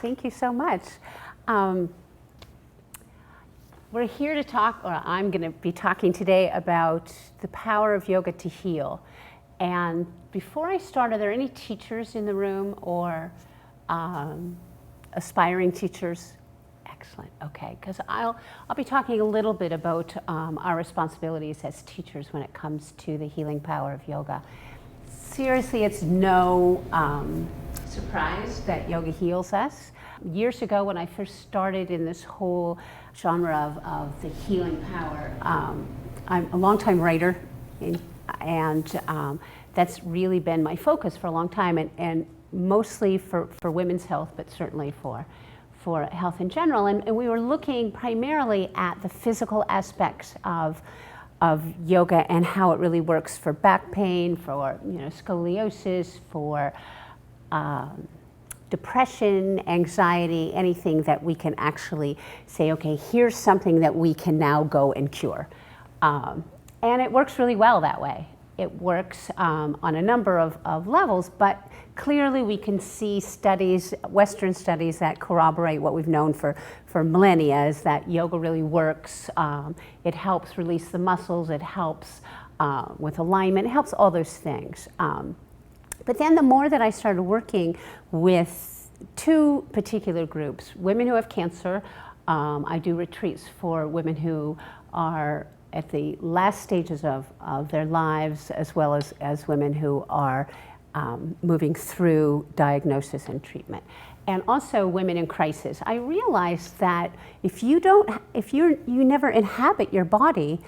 Thank you so much. We're here to talk, or I'm going to be talking today about the power of yoga to heal. And before I start, are there any teachers in the room or aspiring teachers? Excellent, okay, because I'll be talking a little bit about our responsibilities as teachers when it comes to the healing power of yoga. Seriously, it's no surprise that yoga heals us. Years ago, when I first started in this whole genre of the healing power, I'm a longtime writer, and that's really been my focus for a long time, and mostly for women's health, but certainly for health in general. And we were looking primarily at the physical aspects of yoga and how it really works for back pain, for scoliosis, for depression, anxiety, anything that we can actually say, okay, here's something that we can now go and cure. And it works really well that way. It works on a number of levels, but clearly we can see studies, Western studies, that corroborate what we've known for millennia, is that yoga really works. It helps release the muscles, it helps with alignment, it helps all those things. But then the more that I started working with two particular groups, women who have cancer, I do retreats for women who are at the last stages of their lives, as well as women who are moving through diagnosis and treatment. And also women in crisis. I realized that if you never inhabit your body,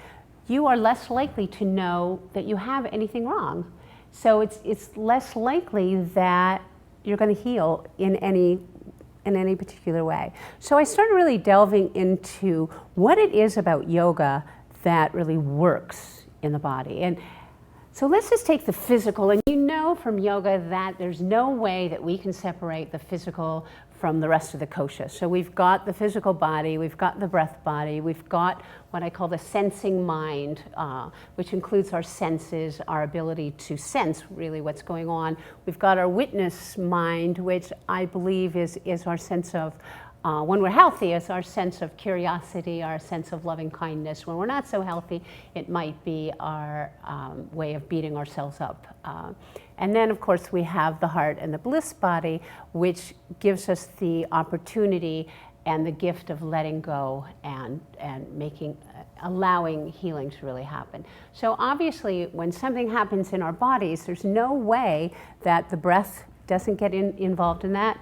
you are less likely to know that you have anything wrong. So it's less likely that you're going to heal in any particular way. So I started really delving into what it is about yoga that really works in the body. And so let's just take the physical, and you know from yoga that there's no way that we can separate the physical from the rest of the koshas. So we've got the physical body, we've got the breath body, we've got what I call the sensing mind, which includes our senses, our ability to sense really what's going on. We've got our witness mind, which I believe is our sense of, when we're healthy, it's our sense of curiosity, our sense of loving kindness. When we're not so healthy, it might be our way of beating ourselves up. And then, of course, we have the heart and the bliss body, which gives us the opportunity and the gift of letting go and allowing healing to really happen. So obviously, when something happens in our bodies, there's no way that the breath doesn't get involved in that.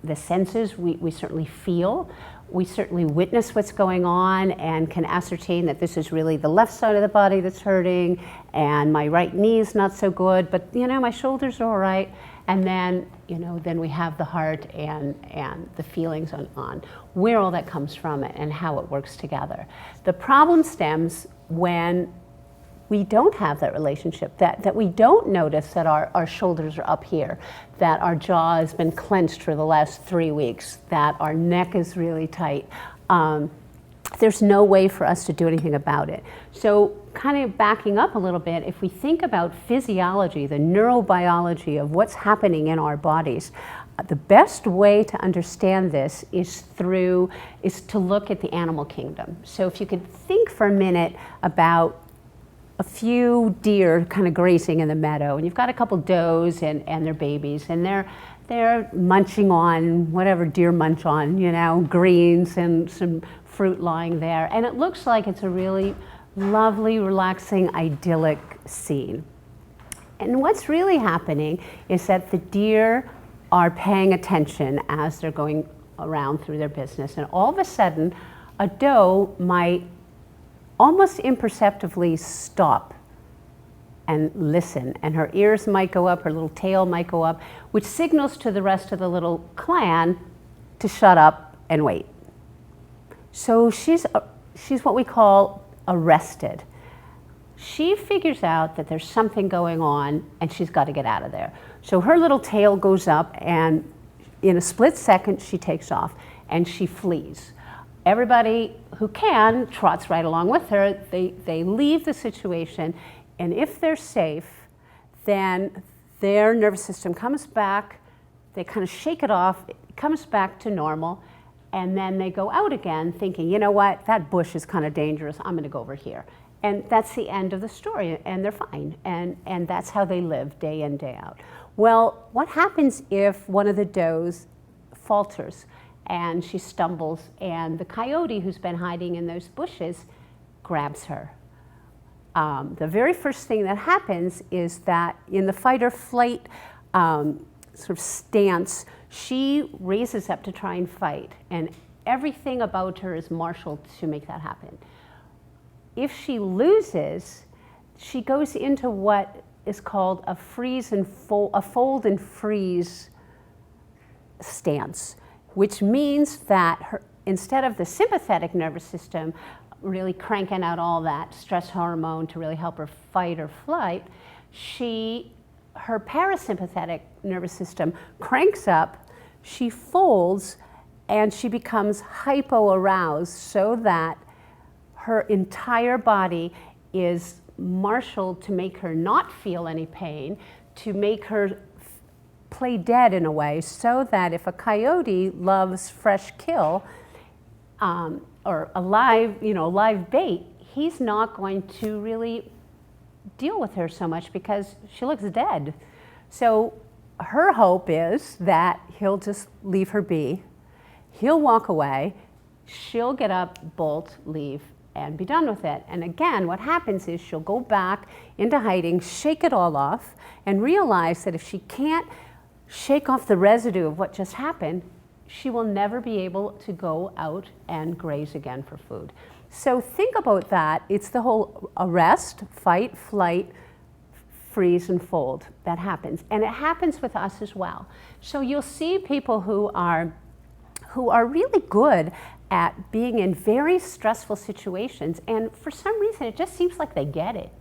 The senses, we certainly feel, we certainly witness what's going on and can ascertain that this is really the left side of the body that's hurting, and my right knee is not so good, but my shoulders are all right. And then, then we have the heart and the feelings on where all that comes from and how it works together. The problem stems when we don't have that relationship, that we don't notice that our shoulders are up here, that our jaw has been clenched for the last 3 weeks, that our neck is really tight. There's no way for us to do anything about it. So kind of backing up a little bit, if we think about physiology, the neurobiology of what's happening in our bodies, the best way to understand this is to look at the animal kingdom. So if you could think for a minute about a few deer kind of grazing in the meadow, and you've got a couple does and their babies, and they're munching on whatever deer munch on, greens and some fruit lying there, and it looks like it's a really lovely, relaxing, idyllic scene. And what's really happening is that the deer are paying attention as they're going around through their business, and all of a sudden a doe might almost imperceptibly stop and listen, and her ears might go up, her little tail might go up, which signals to the rest of the little clan to shut up and wait. So she's what we call arrested. She figures out that there's something going on and she's got to get out of there. So her little tail goes up, and in a split second she takes off and she flees. Everybody who can trots right along with her. They leave the situation, and if they're safe, then their nervous system comes back, they kind of shake it off, it comes back to normal, and then they go out again thinking, you know what, that bush is kind of dangerous, I'm going to go over here. And that's the end of the story, and they're fine. And that's how they live day in, day out. Well, what happens if one of the does falters and she stumbles and the coyote who's been hiding in those bushes grabs her? The very first thing that happens is that in the fight or flight sort of stance, she raises up to try and fight, and everything about her is marshaled to make that happen. If she loses, she goes into what is called a fold and freeze stance, which means that instead of the sympathetic nervous system really cranking out all that stress hormone to really help her fight or flight, her parasympathetic nervous system cranks up, she folds, and she becomes hypo-aroused so that her entire body is marshaled to make her not feel any pain, to make her play dead in a way, so that if a coyote loves fresh kill, or a live bait, he's not going to really deal with her so much because she looks dead. So her hope is that he'll just leave her be, he'll walk away, she'll get up, bolt, leave, and be done with it. And again, what happens is she'll go back into hiding, shake it all off, and realize that if she can't shake off the residue of what just happened, she will never be able to go out and graze again for food. So think about that. It's the whole arrest, fight, flight, freeze, and fold that happens. And it happens with us as well. So you'll see people who are really good at being in very stressful situations, and for some reason it just seems like they get it.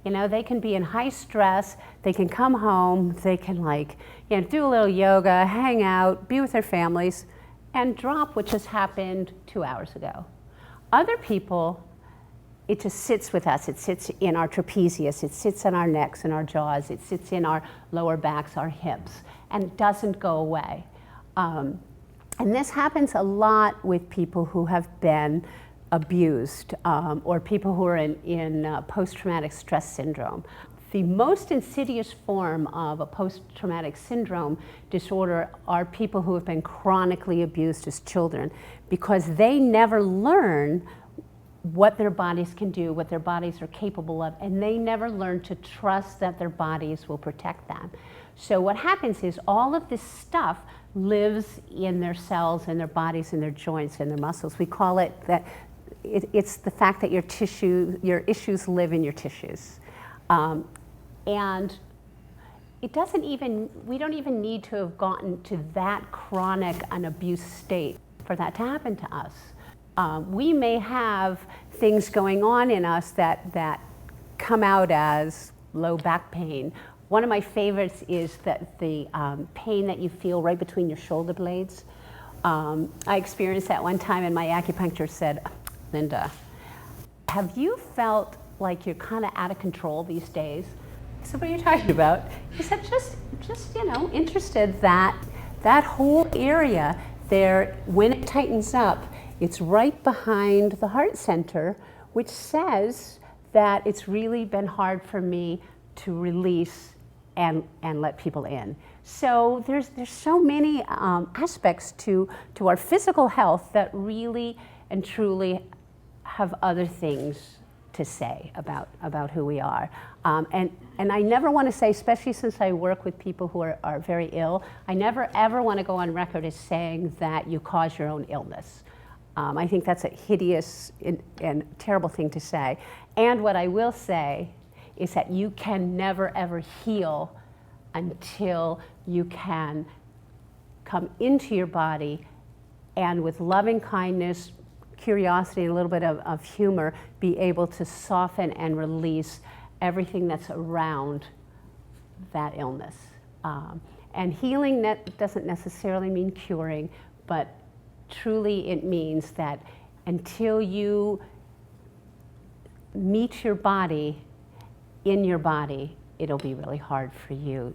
You know, they can be in high stress, they can come home, they can do a little yoga, hang out, be with their families, and drop what just happened 2 hours ago. Other people, it just sits with us. It sits in our trapezius, it sits in our necks and our jaws, it sits in our lower backs, our hips, and doesn't go away. And this happens a lot with people who have been abused or people who are in post-traumatic stress syndrome. The most insidious form of a post-traumatic syndrome disorder are people who have been chronically abused as children, because they never learn what their bodies can do, what their bodies are capable of, and they never learn to trust that their bodies will protect them. So what happens is all of this stuff lives in their cells and their bodies and their joints and their muscles. We call it that it's the fact that your issues live in your tissues. And we don't even need to have gotten to that chronic and abuse state for that to happen to us. We may have things going on in us that come out as low back pain. One of my favorites is that the pain that you feel right between your shoulder blades. I experienced that one time, and my acupuncturist said, "Linda, have you felt like you're kind of out of control these days?" I said, "What are you talking about?" He said, just interested that whole area there, when it tightens up, it's right behind the heart center, which says that it's really been hard for me to release and let people in. So there's so many aspects to our physical health that really and truly have other things to say about who we are. And I never want to say, especially since I work with people who are very ill, I never ever want to go on record as saying that you cause your own illness. I think that's a hideous and terrible thing to say. And what I will say is that you can never ever heal until you can come into your body and with loving kindness, curiosity, and a little bit of humor, be able to soften and release everything that's around that illness. And healing doesn't necessarily mean curing, but truly it means that until you meet your body in your body, it'll be really hard for you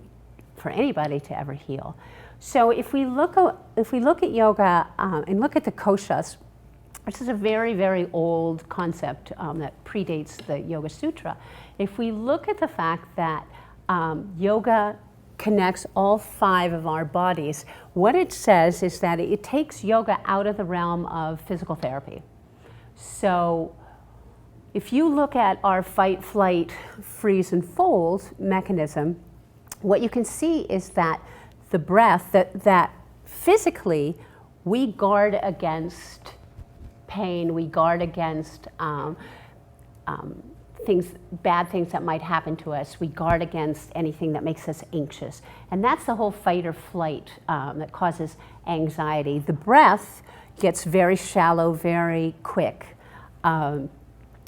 for anybody to ever heal. So if we look at yoga and look at the koshas, this is a very, very old concept that predates the Yoga Sutra. If we look at the fact that yoga connects all 5 of our bodies, what it says is that it takes yoga out of the realm of physical therapy. So if you look at our fight, flight, freeze, and fold mechanism, what you can see is that the breath, that physically we guard against pain, we guard against bad things that might happen to us, we guard against anything that makes us anxious. And that's the whole fight or flight that causes anxiety. The breath gets very shallow, very quick.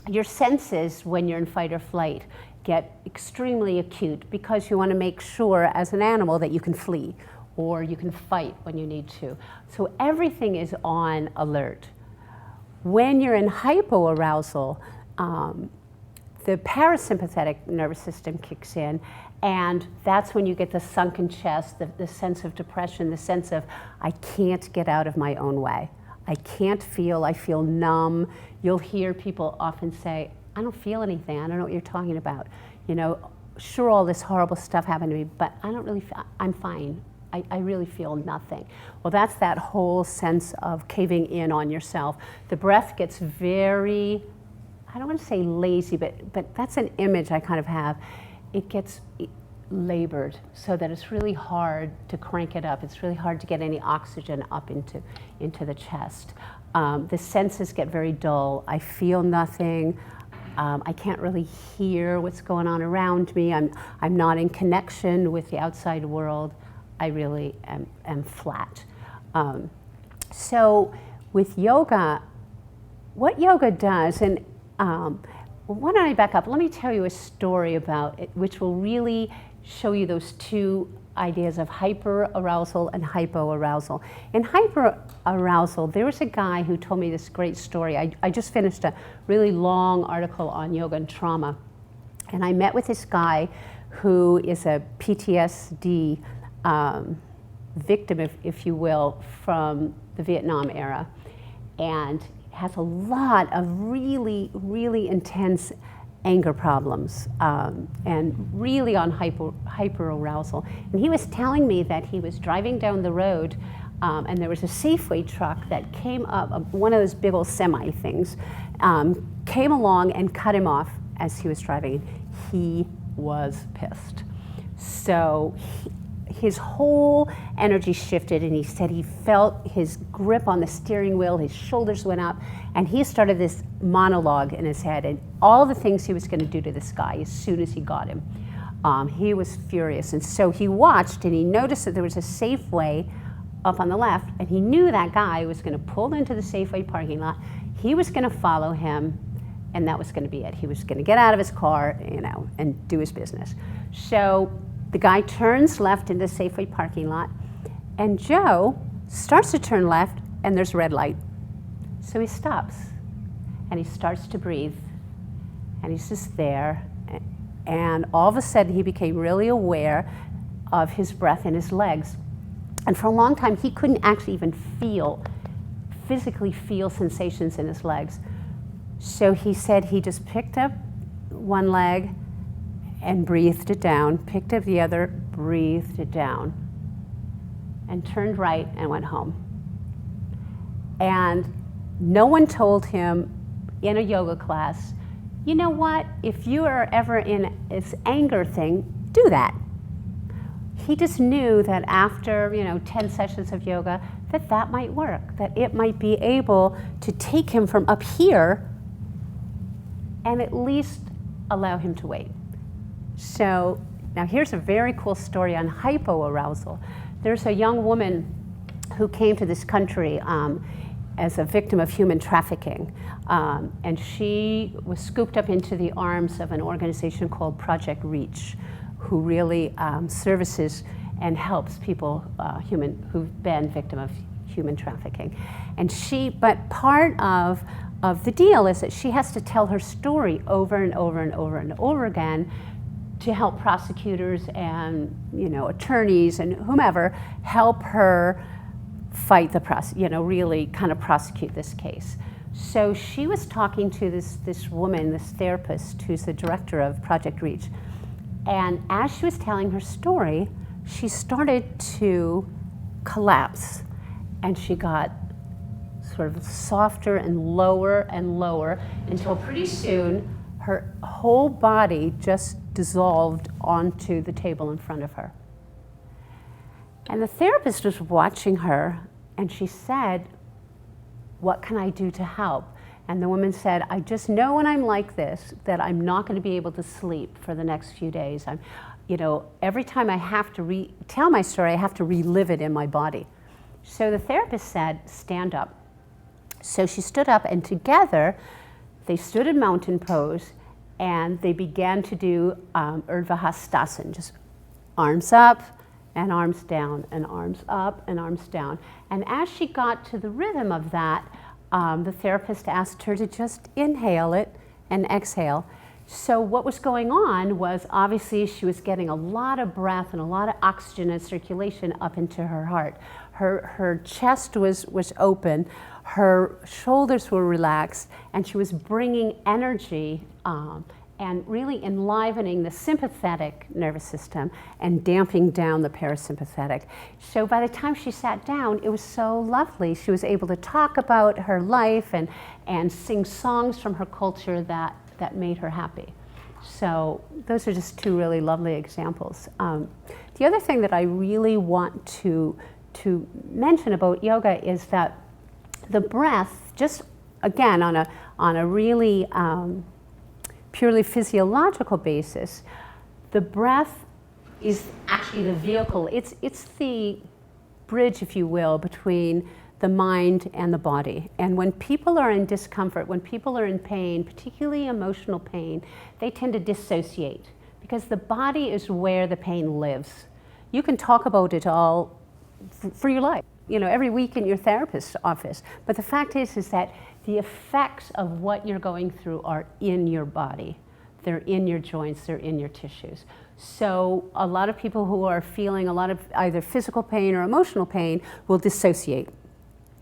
Your senses, when you're in fight or flight, get extremely acute because you want to make sure as an animal that you can flee or you can fight when you need to. So everything is on alert. When you're in hypoarousal, the parasympathetic nervous system kicks in, and that's when you get the sunken chest, the sense of depression, the sense of, I can't get out of my own way. I can't feel, I feel numb. You'll hear people often say, I don't feel anything, I don't know what you're talking about. You know, sure, all this horrible stuff happened to me, but I don't really feel, I'm fine. I really feel nothing. Well, that's that whole sense of caving in on yourself. The breath gets very, I don't want to say lazy, but that's an image I kind of have. It gets labored so that it's really hard to crank it up. It's really hard to get any oxygen up into the chest. The senses get very dull. I feel nothing. I can't really hear what's going on around me. I'm not in connection with the outside world. I really am flat. So with yoga, what yoga does, and why don't I back up? Let me tell you a story about it, which will really show you those 2 ideas of hyperarousal and hypoarousal. In hyperarousal, there was a guy who told me this great story. I just finished a really long article on yoga and trauma, and I met with this guy who is a PTSD victim, if you will, from the Vietnam era, and has a lot of really, really intense anger problems, and really on hyperarousal. And he was telling me that he was driving down the road, and there was a Safeway truck that came up, one of those big old semi things, came along and cut him off as he was driving. He was pissed. So his whole energy shifted, and he said he felt his grip on the steering wheel, his shoulders went up, and he started this monologue in his head and all the things he was going to do to this guy as soon as he got him. He was furious, and so he watched and he noticed that there was a Safeway up on the left, and he knew that guy was going to pull into the Safeway parking lot. He was going to follow him, and that was going to be it. He was going to get out of his car, you know, and do his business. So the guy turns left into the Safeway parking lot, and Joe starts to turn left, and there's a red light. So he stops, and he starts to breathe, and he's just there, and all of a sudden he became really aware of his breath in his legs. And for a long time, he couldn't actually even physically feel sensations in his legs. So he said he just picked up one leg and breathed it down, picked up the other, breathed it down, and turned right and went home. And no one told him in a yoga class, you know what, if you are ever in this anger thing, do that. He just knew that after 10 sessions of yoga, that might work, that it might be able to take him from up here and at least allow him to wait. So now here's a very cool story on hypoarousal. There's a young woman who came to this country as a victim of human trafficking. And she was scooped up into the arms of an organization called Project Reach, who really services and helps people who've been victim of human trafficking. But part of the deal is that she has to tell her story over and over and over and over again to help prosecutors and attorneys and whomever help her fight really kind of prosecute this case. So she was talking to this woman, this therapist, who's the director of Project Reach. And as she was telling her story, she started to collapse. And she got sort of softer and lower until pretty soon her whole body just dissolved onto the table in front of her. And the therapist was watching her, and she said, "What can I do to help?" And the woman said, "I just know when I'm like this that I'm not going to be able to sleep for the next few days. Every time I have to tell my story, I have to relive it in my body." So the therapist said, "Stand up." So she stood up, and together they stood in mountain pose, and they began to do Urdhva Hastasana, just arms up and arms down, and arms up and arms down. And as she got to the rhythm of that, the therapist asked her to just inhale it and exhale. So what was going on was, obviously she was getting a lot of breath and a lot of oxygen and circulation up into her heart. Her chest was open, her shoulders were relaxed, and she was bringing energy and really enlivening the sympathetic nervous system and damping down the parasympathetic. So by the time she sat down, it was so lovely. She was able to talk about her life and sing songs from her culture that made her happy. So those are just two really lovely examples. The other thing that I really want to mention about yoga is that the breath, just again on a really purely physiological basis, the breath is actually the vehicle. It's the bridge, if you will, between the mind and the body. And when people are in discomfort, when people are in pain, particularly emotional pain, they tend to dissociate because the body is where the pain lives. You can talk about it all for your life, every week in your therapist's office. But the fact is that the effects of what you're going through are in your body. They're in your joints, they're in your tissues. So a lot of people who are feeling a lot of either physical pain or emotional pain will dissociate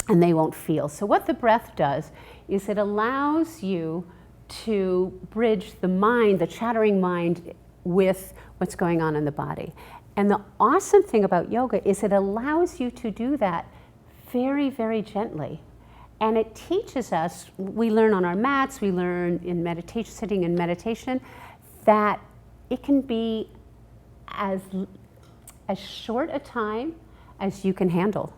and they won't feel. So what the breath does is it allows you to bridge the mind, the chattering mind, with what's going on in the body. And the awesome thing about yoga is it allows you to do that very, very gently. And it teaches us, we learn on our mats, we learn in meditation, sitting in meditation, that it can be as short a time as you can handle.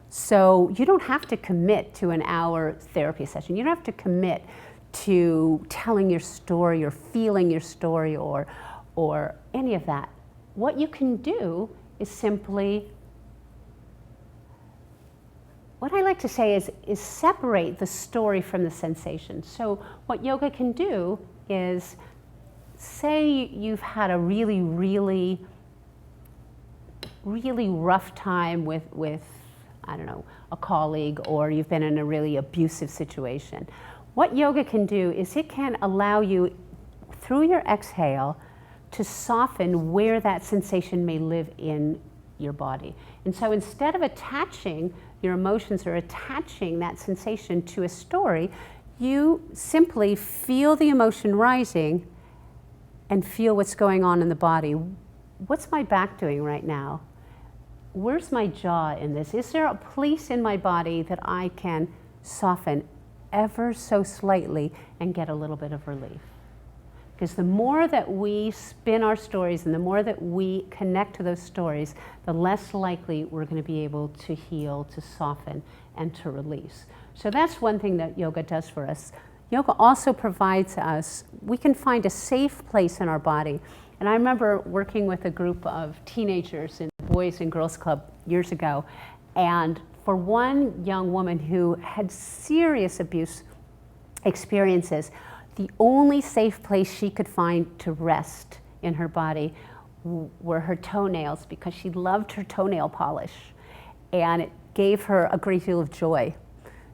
So you don't have to commit to an hour therapy session. You don't have to commit to telling your story or feeling your story or any of that. What you can do is simply, what I like to say is separate the story from the sensation. So what yoga can do is, say you've had a really, really, really rough time with I don't know, a colleague, or you've been in a really abusive situation. What yoga can do is it can allow you, through your exhale, to soften where that sensation may live in your body. And so instead of attaching your emotions or attaching that sensation to a story, you simply feel the emotion rising and feel what's going on in the body. What's my back doing right now? Where's my jaw in this? Is there a place in my body that I can soften ever so slightly and get a little bit of relief? Because the more that we spin our stories and the more that we connect to those stories, the less likely we're going to be able to heal, to soften, and to release. So that's one thing that yoga does for us. Yoga also provides us, we can find a safe place in our body. And I remember working with a group of teenagers in Boys and Girls Club years ago, and for one young woman who had serious abuse experiences, the only safe place she could find to rest in her body were her toenails, because she loved her toenail polish, and it gave her a great deal of joy.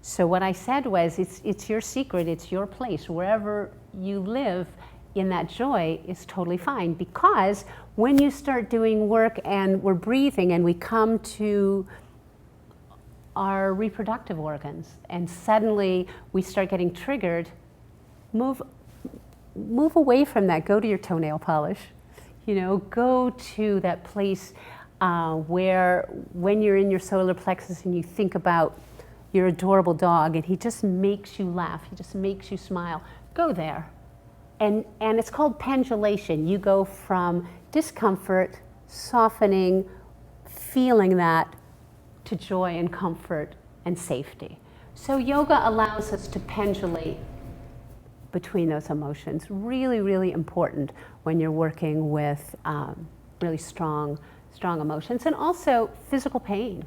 So what I said was, it's your secret, it's your place. Wherever you live in that joy is totally fine, because when you start doing work and we're breathing and we come to our reproductive organs and suddenly we start getting triggered, move away from that. Go to your toenail polish, go to that place where when you're in your solar plexus and you think about your adorable dog and he just makes you laugh, he just makes you smile, go there. And it's called pendulation. You go from discomfort, softening, feeling that, to joy and comfort and safety. So yoga allows us to pendulate between those emotions. Really, really important when you're working with really strong emotions, and also physical pain.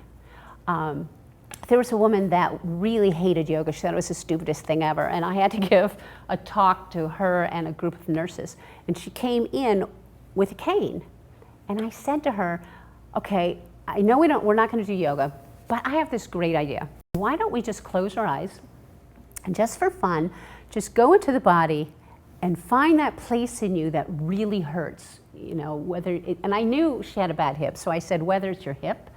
There was a woman that really hated yoga. She thought it was the stupidest thing ever. And I had to give a talk to her and a group of nurses. And she came in with a cane. And I said to her, okay, I know we're not going to do yoga, but I have this great idea. Why don't we just close our eyes and just for fun, just go into the body and find that place in you that really hurts, and I knew she had a bad hip. So I said, whether it's your hip,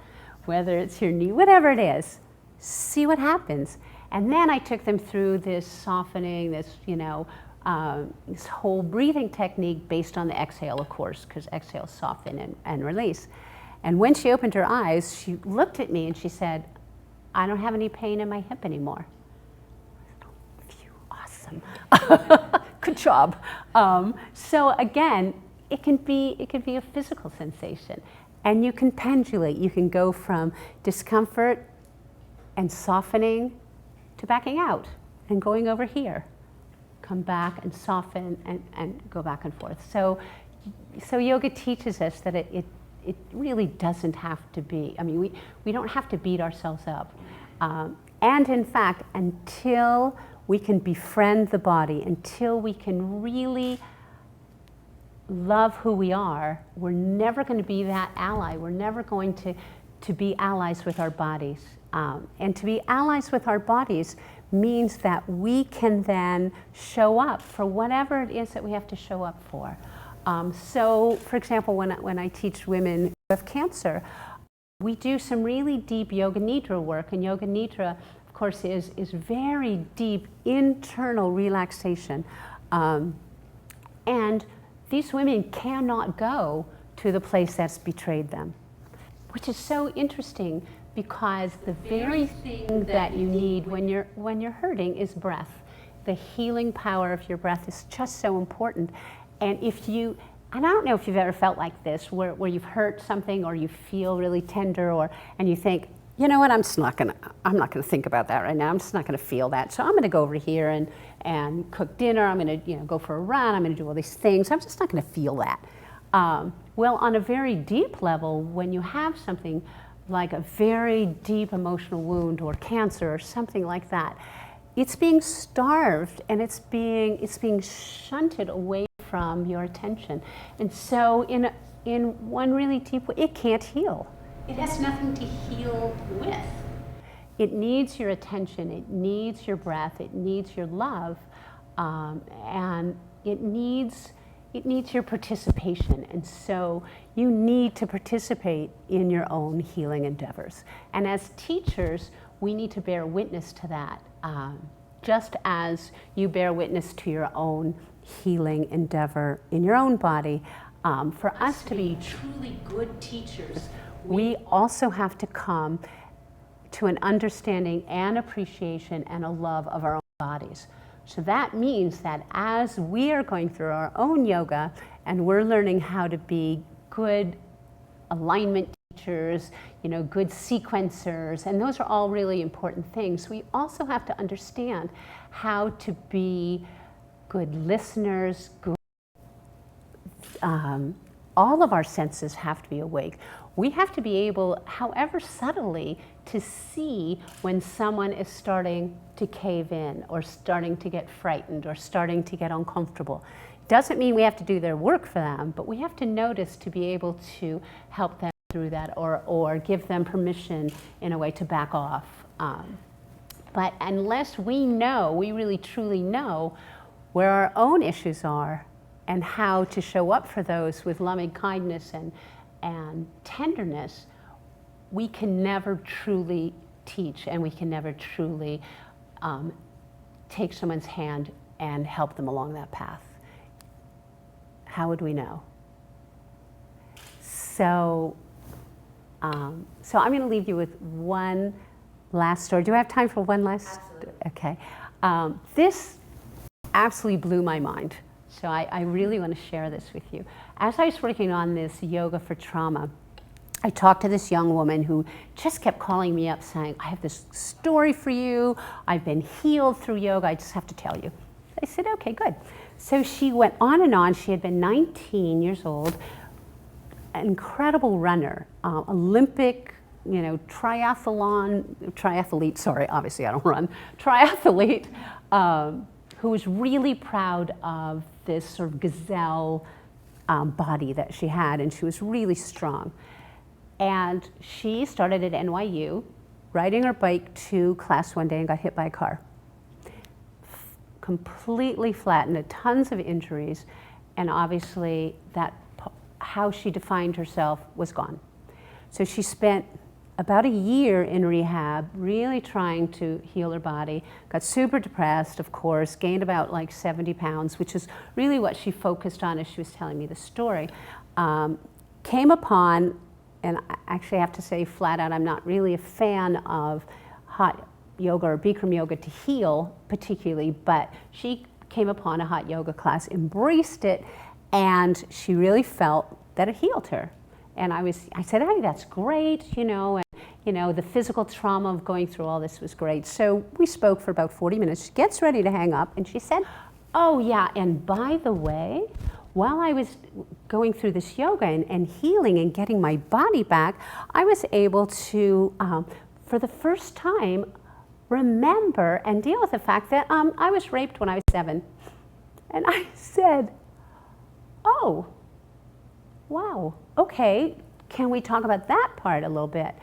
whether it's your knee, whatever it is, see what happens. And then I took them through this softening, this whole breathing technique based on the exhale, of course, because exhale, soften and release. And when she opened her eyes, she looked at me and she said, I don't have any pain in my hip anymore. Phew, awesome. Good job. So again, it can be a physical sensation. And you can pendulate. You can go from discomfort and softening to backing out and going over here. Come back and soften and go back and forth. So yoga teaches us that it really doesn't have to be, we don't have to beat ourselves up. And in fact, until we can befriend the body, until we can really love who we are, we're never going to be that ally. We're never going to be allies with our bodies. And to be allies with our bodies means that we can then show up for whatever it is that we have to show up for. So, for example, when I teach women who have cancer, we do some really deep Yoga Nidra work, and Yoga Nidra, of course, is very deep internal relaxation. And these women cannot go to the place that's betrayed them, which is so interesting, because the very thing that you need when you're hurting is breath. The healing power of your breath is just so important. And I don't know if you've ever felt like this, where you've hurt something or you feel really tender, and you think, you know what, I'm not gonna think about that right now. I'm just not gonna feel that. So I'm gonna go over here and cook dinner. I'm gonna go for a run. I'm gonna do all these things. I'm just not gonna feel that. Well, on a very deep level, when you have something like a very deep emotional wound or cancer or something like that, it's being starved and it's being shunted away from your attention. And so in one really deep way, it can't heal. It has nothing to heal with. It needs your attention, it needs your breath, it needs your love, and it needs your participation. And so you need to participate in your own healing endeavors. And as teachers, we need to bear witness to that, just as you bear witness to your own healing endeavor in your own body. For us to be truly good teachers, we also have to come to an understanding and appreciation and a love of our own bodies. So that means that as we are going through our own yoga and we're learning how to be good alignment teachers, good sequencers, and those are all really important things, we also have to understand how to be good listeners, all of our senses have to be awake. We have to be able, however subtly, to see when someone is starting to cave in or starting to get frightened or starting to get uncomfortable. Doesn't mean we have to do their work for them, but we have to notice to be able to help them through that or give them permission in a way to back off. But unless we really truly know where our own issues are, and how to show up for those with loving kindness and tenderness, we can never truly teach, and we can never truly take someone's hand and help them along that path. How would we know? So, so I'm going to leave you with one last story. Do I have time for one last? Absolutely. Okay. This absolutely blew my mind. So I really want to share this with you. As I was working on this yoga for trauma, I talked to this young woman who just kept calling me up saying, I have this story for you. I've been healed through yoga. I just have to tell you. I said, okay, good. So she went on and on. She had been 19 years old, an incredible runner, Olympic, triathlete, sorry, obviously I don't run, triathlete, who was really proud of this sort of gazelle body that she had, and she was really strong. And she started at NYU, riding her bike to class one day and got hit by a car. Completely flattened, had tons of injuries, and obviously how she defined herself was gone. So she spent about a year in rehab, really trying to heal her body, got super depressed, of course, gained about like 70 pounds, which is really what she focused on as she was telling me the story. Came upon, and I actually have to say flat out, I'm not really a fan of hot yoga or Bikram yoga to heal particularly, but she came upon a hot yoga class, embraced it, and she really felt that it healed her. And I said, hey, that's great, and the physical trauma of going through all this was great. So we spoke for about 40 minutes. She gets ready to hang up, and she said, oh yeah, and by the way, while I was going through this yoga and healing and getting my body back, I was able to, for the first time, remember and deal with the fact that I was raped when I was 7. And I said, oh, wow, okay, can we talk about that part a little bit?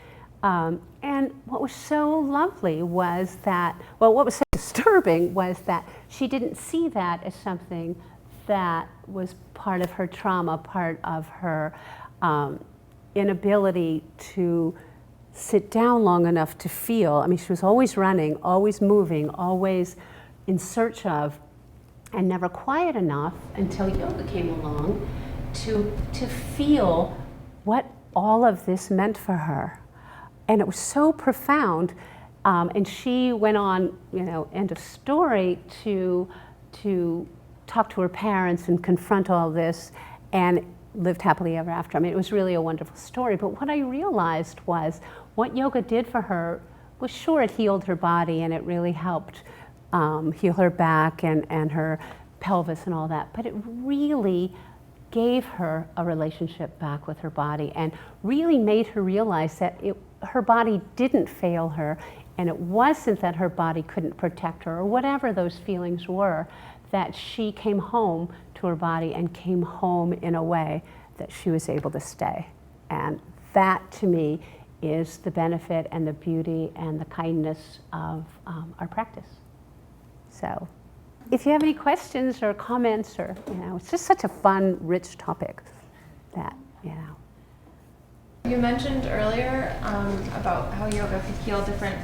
And what was so lovely was that, well, what was so disturbing was that she didn't see that as something that was part of her trauma, part of her inability to sit down long enough to feel. I mean, she was always running, always moving, always in search of, and never quiet enough until yoga came along to feel what all of this meant for her. And it was so profound. And she went on, end of story, to talk to her parents and confront all this, and lived happily ever after. I mean, it was really a wonderful story. But what I realized was what yoga did for her was, sure, it healed her body and it really helped heal her back and her pelvis and all that. But it really gave her a relationship back with her body and really made her realize that her body didn't fail her, and it wasn't that her body couldn't protect her or whatever those feelings were, that she came home to her body and came home in a way that she was able to stay. And that, to me, is the benefit and the beauty and the kindness of our practice. So if you have any questions or comments, or, it's just such a fun, rich topic that, You mentioned earlier about how yoga could heal different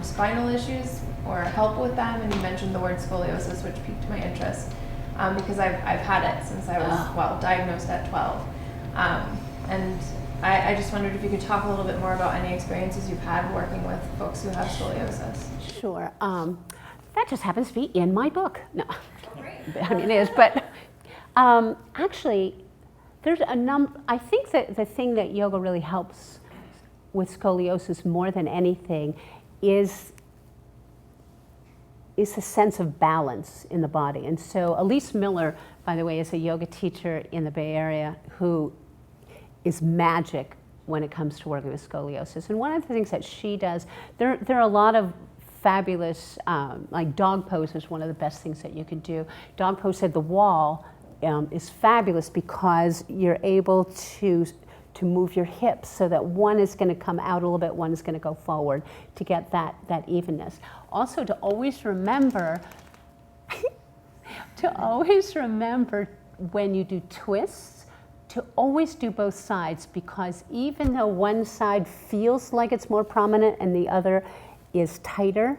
spinal issues or help with them, and you mentioned the word scoliosis, which piqued my interest because I've had it since I was, diagnosed at 12. And I just wondered if you could talk a little bit more about any experiences you've had working with folks who have scoliosis. Sure. That just happens to be in my book. No, I mean, it is, but actually, there's a number. I think that the thing that yoga really helps with scoliosis more than anything is a sense of balance in the body. And so Elise Miller, by the way, is a yoga teacher in the Bay Area who is magic when it comes to working with scoliosis. And one of the things that she does, there are a lot of fabulous, like dog pose is one of the best things that you can do. Dog pose at the wall is fabulous because you're able to move your hips so that one is going to come out a little bit, one is going to go forward to get that evenness. Also, to always remember when you do twists, to always do both sides, because even though one side feels like it's more prominent and the other is tighter,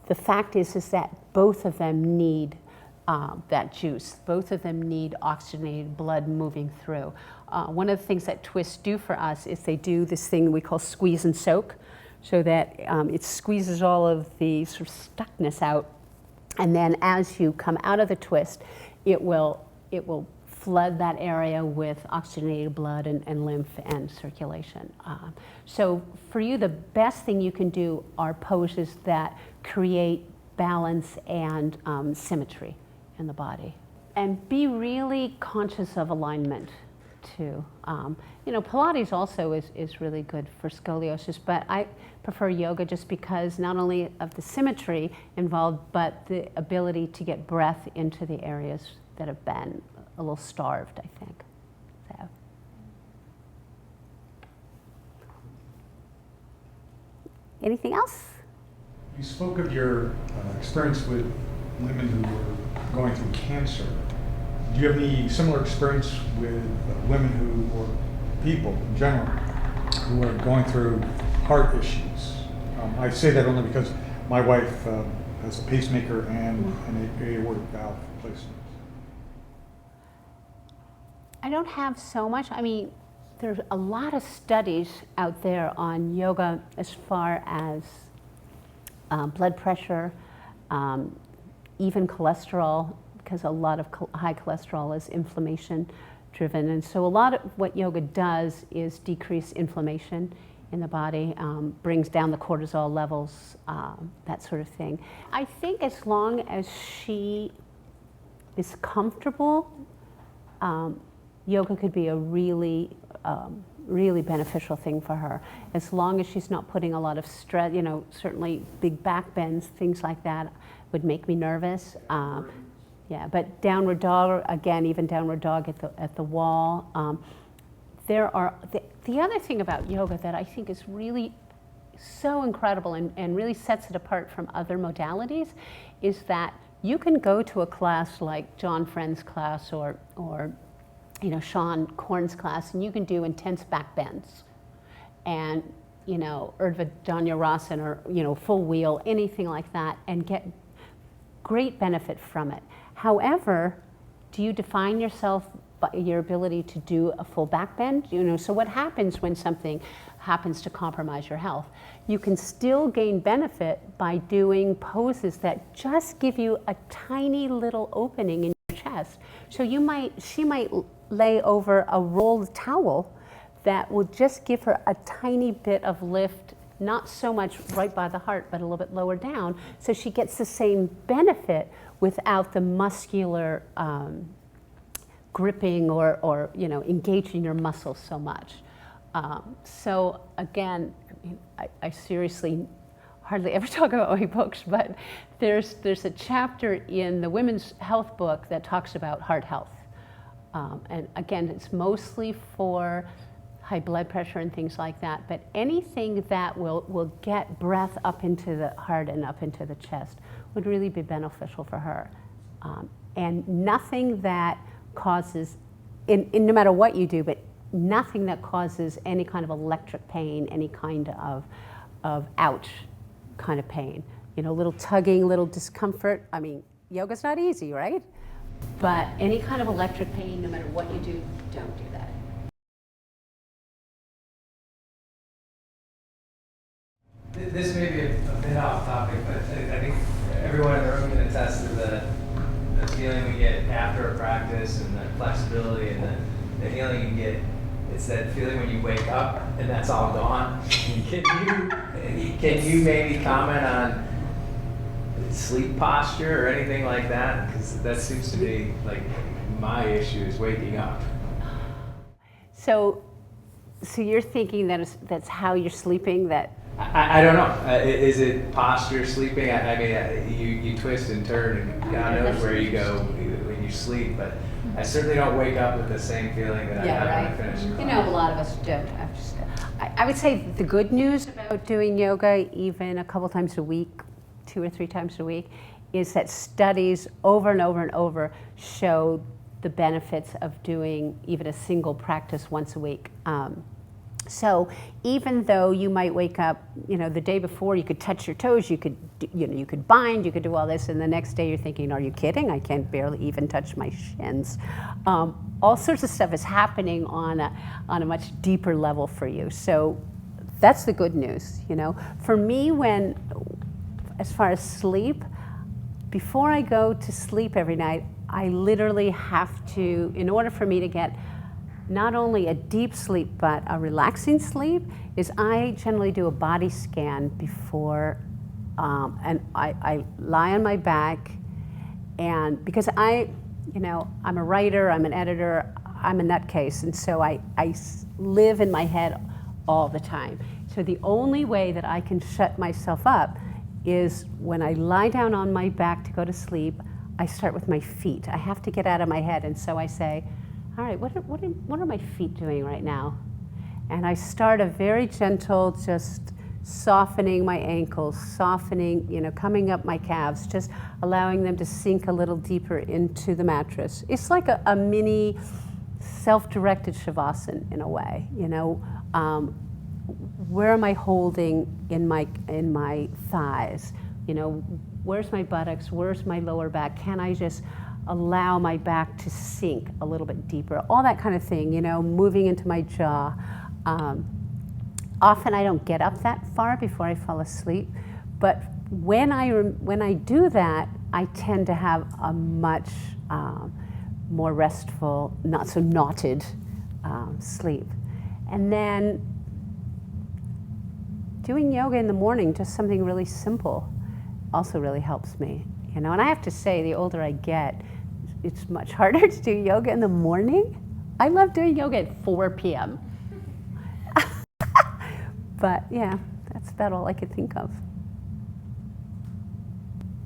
the fact is that both of them need that juice. Both of them need oxygenated blood moving through. One of the things that twists do for us is they do this thing we call squeeze and soak, so that it squeezes all of the sort of stuckness out, and then as you come out of the twist, it will flood that area with oxygenated blood and lymph and circulation. So for you, the best thing you can do are poses that create balance and symmetry in the body. And be really conscious of alignment too. You know, Pilates also is really good for scoliosis, but I prefer yoga just because not only of the symmetry involved, but the ability to get breath into the areas that have been a little starved, I think. So. Anything else? You spoke of your experience with women who were going through cancer. Do you have any similar experience with women who, or people in general, who are going through heart issues? I say that only because my wife has a pacemaker and an aortic valve replacement. I don't have so much. I mean, there's a lot of studies out there on yoga as far as blood pressure, even cholesterol, because a lot of high cholesterol is inflammation driven. And so a lot of what yoga does is decrease inflammation in the body, brings down the cortisol levels, that sort of thing. I think as long as she is comfortable, yoga could be a really, really beneficial thing for her. As long as she's not putting a lot of stress, you know, certainly big back bends, things like that would make me nervous. Yeah, but downward dog, again, even downward dog at the wall. There are, the other thing about yoga that I think is really so incredible and really sets it apart from other modalities is that you can go to a class like John Friend's class or you know, Sean Korn's class, and you can do intense back bends and, you know, Urdhva Dhanurasana or, you know, full wheel, anything like that, and get great benefit from it. However, do you define yourself by your ability to do a full back bend? You know, so what happens when something happens to compromise your health? You can still gain benefit by doing poses that just give you a tiny little opening in your chest. So she might lay over a rolled towel that will just give her a tiny bit of lift, not so much right by the heart, but a little bit lower down, so she gets the same benefit without the muscular gripping or you know, engaging your muscles so much. So again, I mean, I seriously hardly ever talk about my books, but there's a chapter in the women's health book that talks about heart health. And again, it's mostly for high blood pressure and things like that, but anything that will get breath up into the heart and up into the chest would really be beneficial for her. And nothing that causes, no matter what you do, but nothing that causes any kind of electric pain, any kind of ouch kind of pain. You know, little tugging, little discomfort. I mean, yoga's not easy, right? But any kind of electric pain, no matter what you do, don't do that. This may be a bit off topic, but I think everyone in the room can attest to the feeling we get after a practice and the flexibility and the healing you get. It's that feeling when you wake up and that's all gone. Can you maybe comment on sleep posture or anything like that? Because that seems to be like my issue is waking up. So you're thinking that's how you're sleeping? That I don't know. Is it posture sleeping? I mean, you twist and turn, and God knows where you go when you sleep. But I certainly don't wake up with the same feeling that I have when I finish a class. You know, a lot of us don't. I would say the good news about doing yoga, even a couple times a week, 2 or 3 times a week, is that studies over and over and over show the benefits of doing even a single practice once a week. So even though you might wake up, the day before, you could touch your toes, you could, you could bind, you could do all this, and the next day you're thinking, are you kidding? I can't barely even touch my shins. All sorts of stuff is happening on a much deeper level for you. So that's the good news, For me, as far as sleep, before I go to sleep every night, I literally have to, in order for me to get not only a deep sleep, but a relaxing sleep, is I generally do a body scan before, and I lie on my back, and because I'm a writer, I'm an editor, I'm a nutcase, and so I live in my head all the time. So the only way that I can shut myself up is when I lie down on my back to go to sleep, I start with my feet. I have to get out of my head, and so I say, all right, what are my feet doing right now? And I start a very gentle, just softening my ankles, softening, coming up my calves, just allowing them to sink a little deeper into the mattress. It's like a mini self-directed shavasana in a way, where am I holding in my thighs? Where's my buttocks? Where's my lower back? Can I just allow my back to sink a little bit deeper? All that kind of thing, moving into my jaw. Often I don't get up that far before I fall asleep, but when I do that, I tend to have a much more restful, not so knotted sleep. And then doing yoga in the morning, just something really simple, also really helps me. And I have to say, the older I get, it's much harder to do yoga in the morning. I love doing yoga at 4 p.m. But yeah, that's about all I could think of.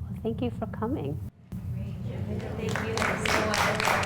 Well, thank you for coming. Thank you so much.